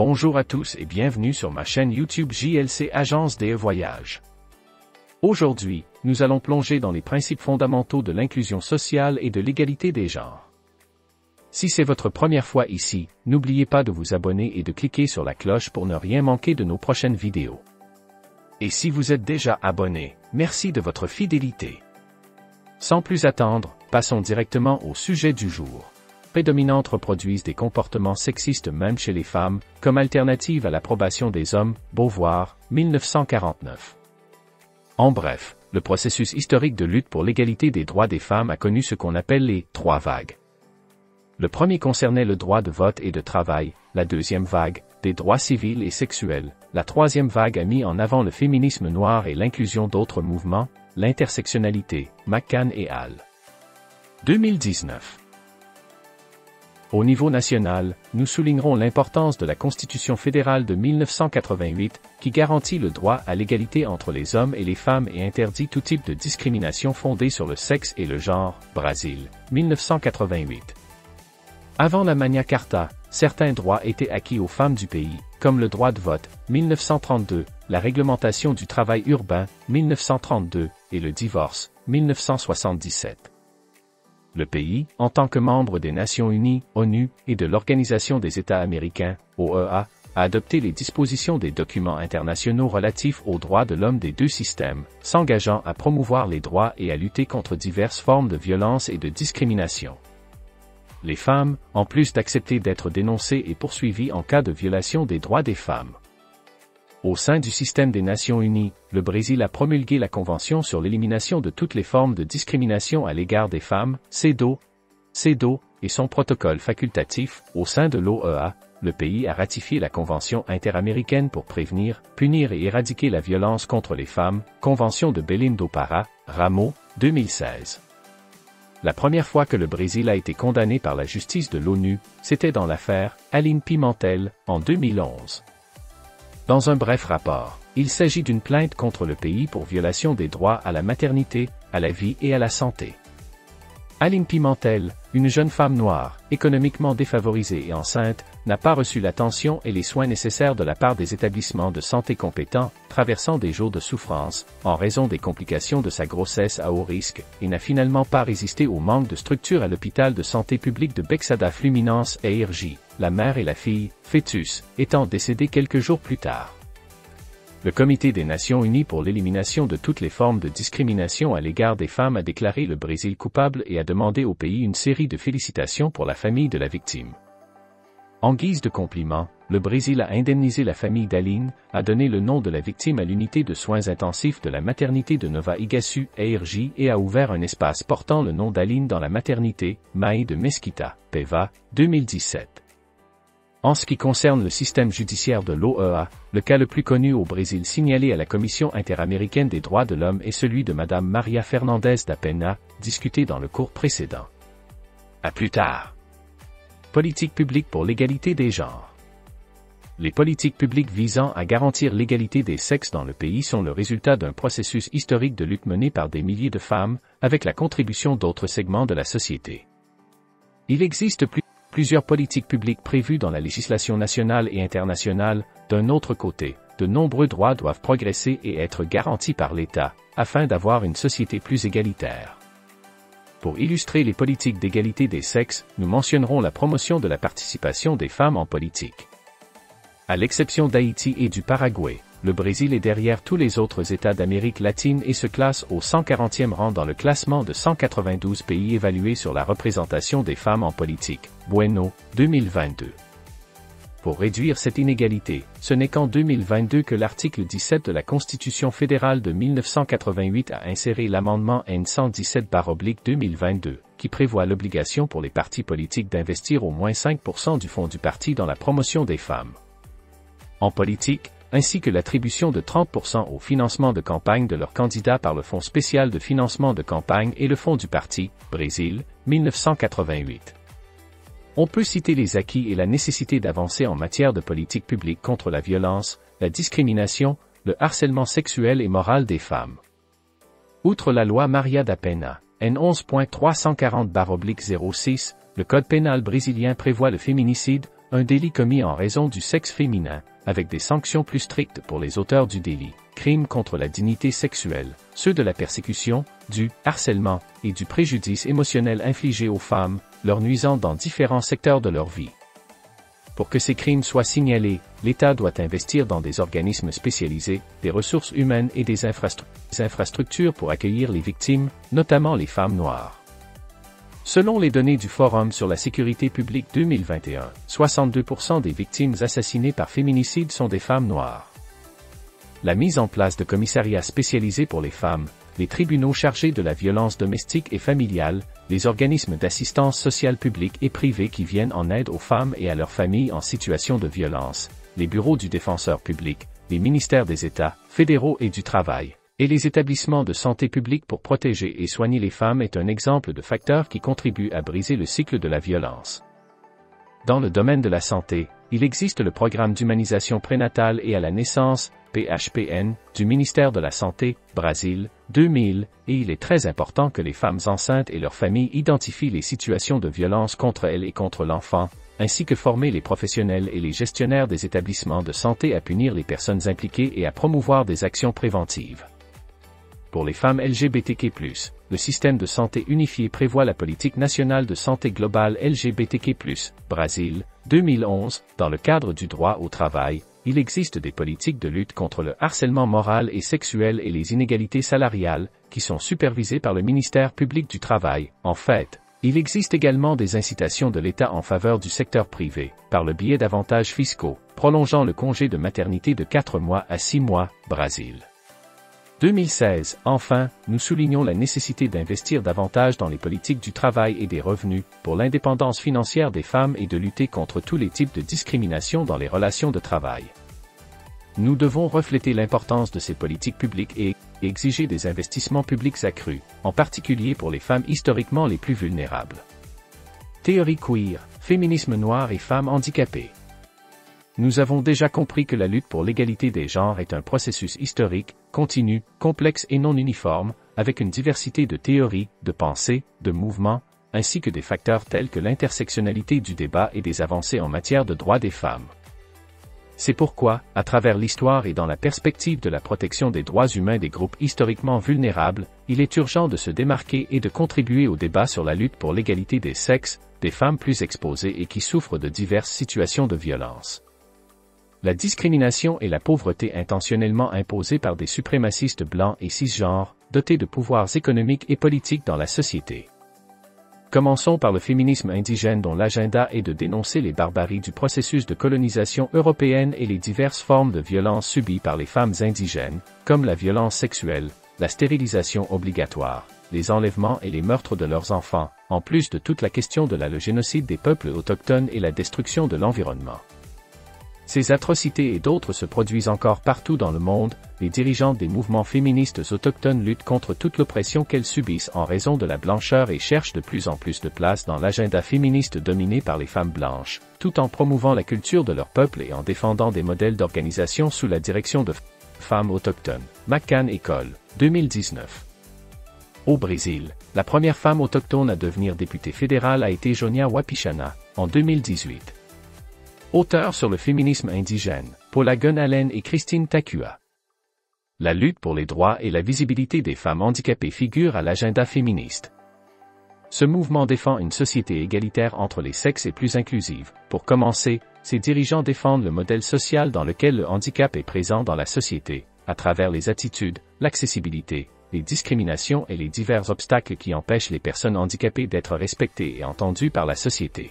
Bonjour à tous et bienvenue sur ma chaîne YouTube JLC Agence des Voyages. Aujourd'hui, nous allons plonger dans les principes fondamentaux de l'inclusion sociale et de l'égalité des genres. Si c'est votre première fois ici, n'oubliez pas de vous abonner et de cliquer sur la cloche pour ne rien manquer de nos prochaines vidéos. Et si vous êtes déjà abonné, merci de votre fidélité. Sans plus attendre, passons directement au sujet du jour. Prédominantes reproduisent des comportements sexistes même chez les femmes, comme alternative à l'approbation des hommes, Beauvoir, 1949. En bref, le processus historique de lutte pour l'égalité des droits des femmes a connu ce qu'on appelle les « trois vagues ». Le premier concernait le droit de vote et de travail, la deuxième vague, des droits civils et sexuels, la troisième vague a mis en avant le féminisme noir et l'inclusion d'autres mouvements, l'intersectionnalité, McCann et al. 2019. Au niveau national, nous soulignerons l'importance de la Constitution fédérale de 1988, qui garantit le droit à l'égalité entre les hommes et les femmes et interdit tout type de discrimination fondée sur le sexe et le genre, Brésil, 1988. Avant la Magna Carta, certains droits étaient acquis aux femmes du pays, comme le droit de vote, 1932, la réglementation du travail urbain, 1932, et le divorce, 1977. Le pays, en tant que membre des Nations Unies, ONU, et de l'Organisation des États américains, OEA, a adopté les dispositions des documents internationaux relatifs aux droits de l'homme des deux systèmes, s'engageant à promouvoir les droits et à lutter contre diverses formes de violence et de discrimination. Les femmes, en plus d'accepter d'être dénoncées et poursuivies en cas de violation des droits des femmes. Au sein du système des Nations Unies, le Brésil a promulgué la Convention sur l'élimination de toutes les formes de discrimination à l'égard des femmes, CEDAW, et son protocole facultatif. Au sein de l'OEA, le pays a ratifié la Convention interaméricaine pour prévenir, punir et éradiquer la violence contre les femmes, Convention de Belém do Pará, Ramo, 2016. La première fois que le Brésil a été condamné par la justice de l'ONU, c'était dans l'affaire Aline Pimentel, en 2011. Dans un bref rapport, il s'agit d'une plainte contre le pays pour violation des droits à la maternité, à la vie et à la santé. Aline Pimentel, une jeune femme noire, économiquement défavorisée et enceinte, n'a pas reçu l'attention et les soins nécessaires de la part des établissements de santé compétents, traversant des jours de souffrance, en raison des complications de sa grossesse à haut risque, et n'a finalement pas résisté au manque de structure à l'hôpital de santé publique de Bexada Fluminense ARJ, la mère et la fille, fœtus, étant décédées quelques jours plus tard. Le Comité des Nations Unies pour l'élimination de toutes les formes de discrimination à l'égard des femmes a déclaré le Brésil coupable et a demandé au pays une série de félicitations pour la famille de la victime. En guise de compliment, le Brésil a indemnisé la famille d'Aline, a donné le nom de la victime à l'unité de soins intensifs de la maternité de Nova Iguaçu, ARJ, et a ouvert un espace portant le nom d'Aline dans la maternité, Maï de Mesquita, PEVA, 2017. En ce qui concerne le système judiciaire de l'OEA, le cas le plus connu au Brésil signalé à la Commission interaméricaine des droits de l'homme est celui de Madame Maria Fernandes da Penha, discuté dans le cours précédent. À plus tard. Politique publique pour l'égalité des genres. Les politiques publiques visant à garantir l'égalité des sexes dans le pays sont le résultat d'un processus historique de lutte mené par des milliers de femmes, avec la contribution d'autres segments de la société. Il existe plusieurs politiques publiques prévues dans la législation nationale et internationale. D'un autre côté, de nombreux droits doivent progresser et être garantis par l'État, afin d'avoir une société plus égalitaire. Pour illustrer les politiques d'égalité des sexes, nous mentionnerons la promotion de la participation des femmes en politique. À l'exception d'Haïti et du Paraguay, le Brésil est derrière tous les autres États d'Amérique latine et se classe au 140e rang dans le classement de 192 pays évalués sur la représentation des femmes en politique, Bueno, 2022. Pour réduire cette inégalité, ce n'est qu'en 2022 que l'article 17 de la Constitution fédérale de 1988 a inséré l'amendement N117/2022, qui prévoit l'obligation pour les partis politiques d'investir au moins 5% du fonds du parti dans la promotion des femmes en politique, ainsi que l'attribution de 30% au financement de campagne de leurs candidats par le Fonds spécial de financement de campagne et le Fonds du parti, Brésil, 1988. On peut citer les acquis et la nécessité d'avancer en matière de politique publique contre la violence, la discrimination, le harcèlement sexuel et moral des femmes. Outre la loi Maria da Penha, N11.340/06, le Code pénal brésilien prévoit le féminicide, un délit commis en raison du sexe féminin, avec des sanctions plus strictes pour les auteurs du délit, crime contre la dignité sexuelle, ceux de la persécution, du harcèlement et du préjudice émotionnel infligé aux femmes, leur nuisant dans différents secteurs de leur vie. Pour que ces crimes soient signalés, l'État doit investir dans des organismes spécialisés, des ressources humaines et des infrastructures pour accueillir les victimes, notamment les femmes noires. Selon les données du Forum sur la sécurité publique 2021, 62% des victimes assassinées par féminicide sont des femmes noires. La mise en place de commissariats spécialisés pour les femmes, les tribunaux chargés de la violence domestique et familiale, les organismes d'assistance sociale publique et privée qui viennent en aide aux femmes et à leurs familles en situation de violence, les bureaux du défenseur public, les ministères des États, fédéraux et du travail, et les établissements de santé publique pour protéger et soigner les femmes est un exemple de facteur qui contribue à briser le cycle de la violence. Dans le domaine de la santé, il existe le programme d'humanisation prénatale et à la naissance, PHPN, du ministère de la Santé, Brésil, 2000, et il est très important que les femmes enceintes et leurs familles identifient les situations de violence contre elles et contre l'enfant, ainsi que former les professionnels et les gestionnaires des établissements de santé à punir les personnes impliquées et à promouvoir des actions préventives. Pour les femmes LGBTQ+, le système de santé unifié prévoit la politique nationale de santé globale LGBTQ+, Brésil, 2011, dans le cadre du droit au travail. Il existe des politiques de lutte contre le harcèlement moral et sexuel et les inégalités salariales, qui sont supervisées par le ministère public du Travail. En fait, il existe également des incitations de l'État en faveur du secteur privé, par le biais d'avantages fiscaux, prolongeant le congé de maternité de 4 mois à 6 mois, Brésil. 2016, enfin, nous soulignons la nécessité d'investir davantage dans les politiques du travail et des revenus, pour l'indépendance financière des femmes et de lutter contre tous les types de discrimination dans les relations de travail. Nous devons refléter l'importance de ces politiques publiques et exiger des investissements publics accrus, en particulier pour les femmes historiquement les plus vulnérables. Théorie queer, féminisme noir et femmes handicapées. Nous avons déjà compris que la lutte pour l'égalité des genres est un processus historique, continu, complexe et non uniforme, avec une diversité de théories, de pensées, de mouvements, ainsi que des facteurs tels que l'intersectionnalité du débat et des avancées en matière de droits des femmes. C'est pourquoi, à travers l'histoire et dans la perspective de la protection des droits humains des groupes historiquement vulnérables, il est urgent de se démarquer et de contribuer au débat sur la lutte pour l'égalité des sexes, des femmes plus exposées et qui souffrent de diverses situations de violence. La discrimination et la pauvreté intentionnellement imposées par des suprémacistes blancs et cisgenres, dotés de pouvoirs économiques et politiques dans la société. Commençons par le féminisme indigène dont l'agenda est de dénoncer les barbaries du processus de colonisation européenne et les diverses formes de violence subies par les femmes indigènes, comme la violence sexuelle, la stérilisation obligatoire, les enlèvements et les meurtres de leurs enfants, en plus de toute la question de le génocide des peuples autochtones et la destruction de l'environnement. Ces atrocités et d'autres se produisent encore partout dans le monde, les dirigeantes des mouvements féministes autochtones luttent contre toute l'oppression qu'elles subissent en raison de la blancheur et cherchent de plus en plus de place dans l'agenda féministe dominé par les femmes blanches, tout en promouvant la culture de leur peuple et en défendant des modèles d'organisation sous la direction de femmes autochtones. McCann École, 2019. Au Brésil, la première femme autochtone à devenir députée fédérale a été Jonia Wapichana, en 2018. Auteurs sur le féminisme indigène, Paula Gunn-Allen et Christine Takua. La lutte pour les droits et la visibilité des femmes handicapées figure à l'agenda féministe. Ce mouvement défend une société égalitaire entre les sexes et plus inclusive. Pour commencer, ses dirigeants défendent le modèle social dans lequel le handicap est présent dans la société, à travers les attitudes, l'accessibilité, les discriminations et les divers obstacles qui empêchent les personnes handicapées d'être respectées et entendues par la société.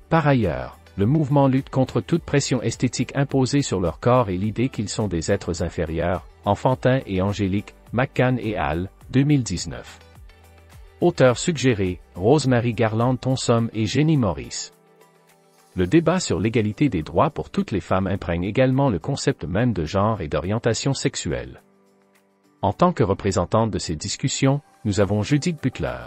Par ailleurs, le mouvement lutte contre toute pression esthétique imposée sur leur corps et l'idée qu'ils sont des êtres inférieurs, enfantins et angéliques, McCann et al., 2019. Auteurs suggérés, Rosemary Garland Thompson et Jenny Morris. Le débat sur l'égalité des droits pour toutes les femmes imprègne également le concept même de genre et d'orientation sexuelle. En tant que représentante de ces discussions, nous avons Judith Butler.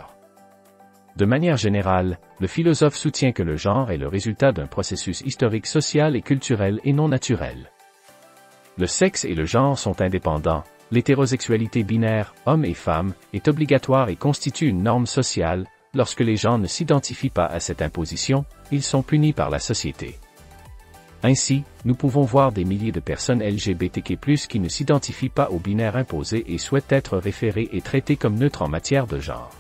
De manière générale, le philosophe soutient que le genre est le résultat d'un processus historique social et culturel et non naturel. Le sexe et le genre sont indépendants, l'hétérosexualité binaire, homme et femme, est obligatoire et constitue une norme sociale, lorsque les gens ne s'identifient pas à cette imposition, ils sont punis par la société. Ainsi, nous pouvons voir des milliers de personnes LGBTQ+, qui ne s'identifient pas au binaire imposé et souhaitent être référées et traitées comme neutres en matière de genre.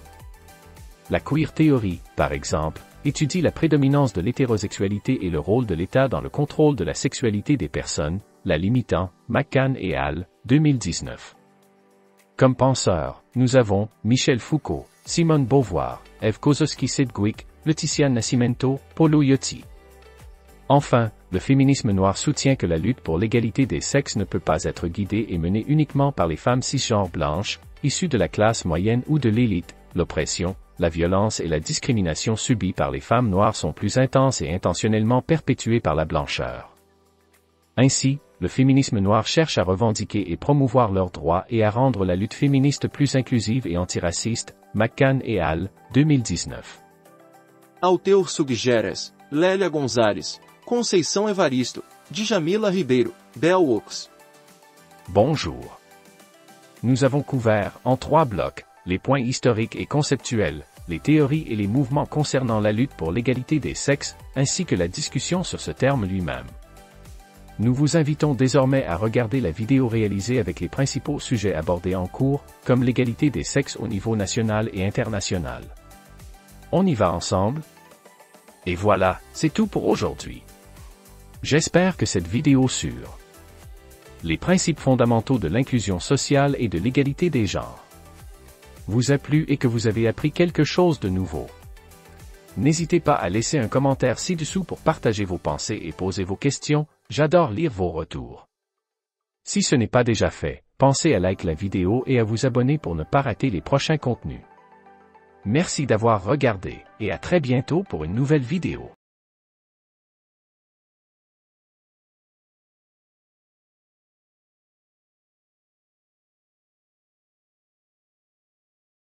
La queer théorie, par exemple, étudie la prédominance de l'hétérosexualité et le rôle de l'État dans le contrôle de la sexualité des personnes, la limitant, McCann et al., 2019. Comme penseurs, nous avons Michel Foucault, Simone Beauvoir, Eve Kozoski-Sidgwick, Laetitia Nascimento, Polo Yotti. Enfin, le féminisme noir soutient que la lutte pour l'égalité des sexes ne peut pas être guidée et menée uniquement par les femmes cisgenres blanches, issues de la classe moyenne ou de l'élite. L'oppression, la violence et la discrimination subies par les femmes noires sont plus intenses et intentionnellement perpétuées par la blancheur. Ainsi, le féminisme noir cherche à revendiquer et promouvoir leurs droits et à rendre la lutte féministe plus inclusive et antiraciste, McCann et al., 2019. Auteur Suggeres, Lélia Gonzalez, Conceição Evaristo, Djamila Ribeiro, Bell Hooks. Bonjour. Nous avons couvert, en 3 blocs, les points historiques et conceptuels, les théories et les mouvements concernant la lutte pour l'égalité des sexes, ainsi que la discussion sur ce terme lui-même. Nous vous invitons désormais à regarder la vidéo réalisée avec les principaux sujets abordés en cours, comme l'égalité des sexes au niveau national et international. On y va ensemble? Et voilà, c'est tout pour aujourd'hui. J'espère que cette vidéo sur les principes fondamentaux de l'inclusion sociale et de l'égalité des genres vous a plu et que vous avez appris quelque chose de nouveau. N'hésitez pas à laisser un commentaire ci-dessous pour partager vos pensées et poser vos questions, j'adore lire vos retours. Si ce n'est pas déjà fait, pensez à liker la vidéo et à vous abonner pour ne pas rater les prochains contenus. Merci d'avoir regardé, et à très bientôt pour une nouvelle vidéo.